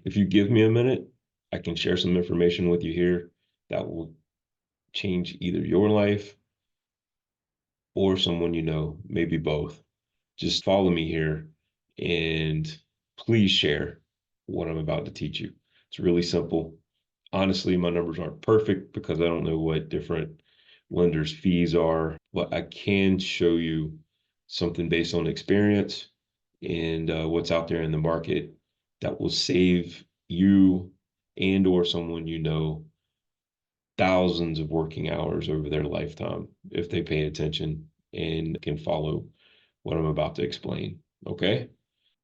If you give me a minute, I can share some information with you here that will change either your life or someone you know, maybe both. Just follow me here and please share what I'm about to teach you. It's really simple. Honestly, my numbers aren't perfect because I don't know what different lenders' fees are, but I can show you something based on experience and what's out there in the market that will save you and or someone you know thousands of working hours over their lifetime if they pay attention and can follow what I'm about to explain. Okay?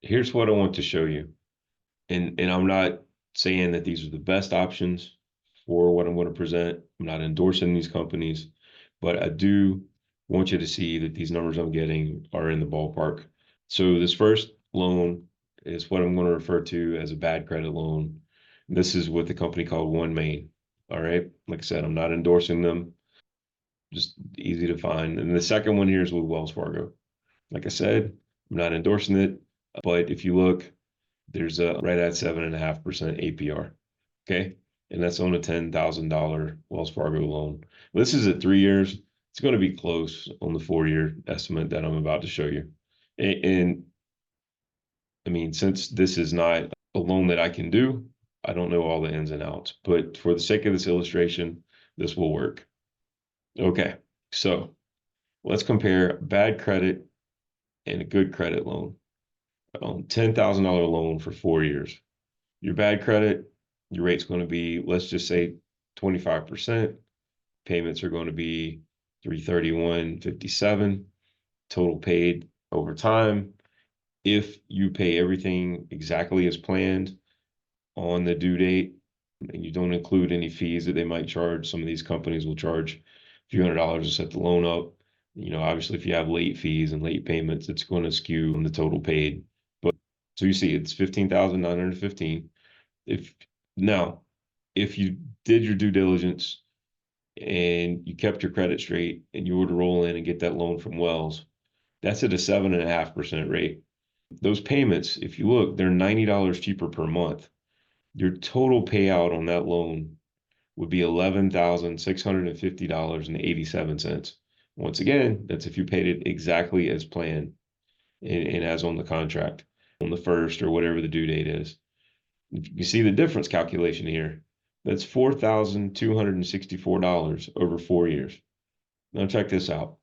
Here's what I want to show you. And I'm not saying that these are the best options for what I'm going to present. I'm not endorsing these companies, but I do want you to see that these numbers I'm getting are in the ballpark. So this first loan is what I'm going to refer to as a bad credit loan. This is with a company called One Main. All right. Like I said, I'm not endorsing them. Just easy to find. And the second one here is with Wells Fargo. Like I said, I'm not endorsing it, but if you look, there's a right at 7.5% APR. Okay. And that's on a $10,000 Wells Fargo loan. This is at 3 years. It's going to be close on the 4 year estimate that I'm about to show you. And I mean, since this is not a loan that I can do, I don't know all the ins and outs, but for the sake of this illustration, this will work. Okay. So let's compare bad credit and a good credit loan. $10,000 loan for 4 years. Your bad credit, your rate's going to be, let's just say 25%. Payments are going to be 331.57 total paid over time. If you pay everything exactly as planned on the due date and you don't include any fees that they might charge, some of these companies will charge a few $100s to set the loan up. Obviously, if you have late fees and late payments, it's going to skew on the total paid. But so you see, it's 15,915. If now, if you did your due diligence and you kept your credit straight and you were to roll in and get that loan from Wells, that's at a 7.5% rate. Those payments, if you look, they're $90 cheaper per month. Your total payout on that loan would be $11,650.87. Once again, that's if you paid it exactly as planned and as on the contract on the first or whatever the due date is. You see the difference calculation here. That's $4,264 over 4 years. Now check this out.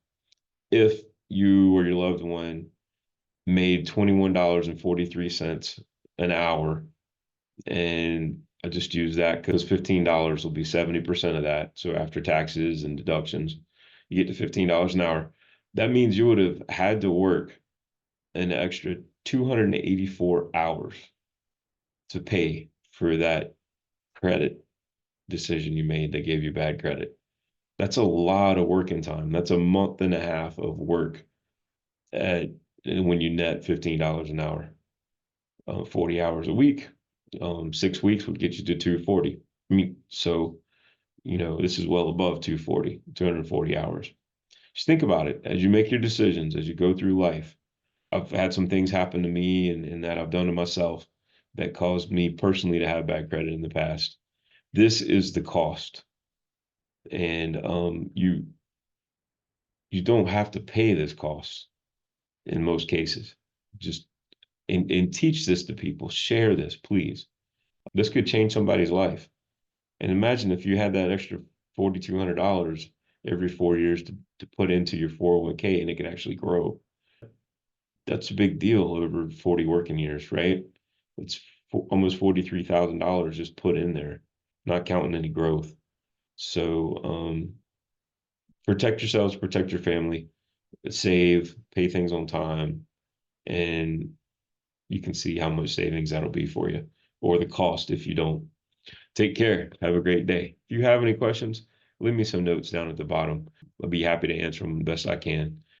If you or your loved one made $21.43 an hour, and I just use that because $15 will be 70% of that. So after taxes and deductions, you get to $15 an hour. That means you would have had to work an extra 284 hours to pay for that credit decision you made that gave you bad credit. That's a lot of working time. That's a month and a half of work at when you net $15 an hour. 40 hours a week, 6 weeks would get you to 240. I mean, so, this is well above 240 hours. Just think about it as you make your decisions, as you go through life. I've had some things happen to me and that I've done to myself that caused me personally to have bad credit in the past. This is the cost. And you don't have to pay this cost in most cases. Just and teach this to people. Share this, please. This could change somebody's life. And imagine if you had that extra $4,200 every 4 years to put into your 401k and it could actually grow. That's a big deal over 40 working years, right? It's almost $43,000 just put in there, not counting any growth. So protect yourselves, protect your family, save, pay things on time, and you can see how much savings that'll be for you, or the cost if you don't. Take care. Have a great day. If you have any questions, leave me some notes down at the bottom. I'll be happy to answer them the best I can.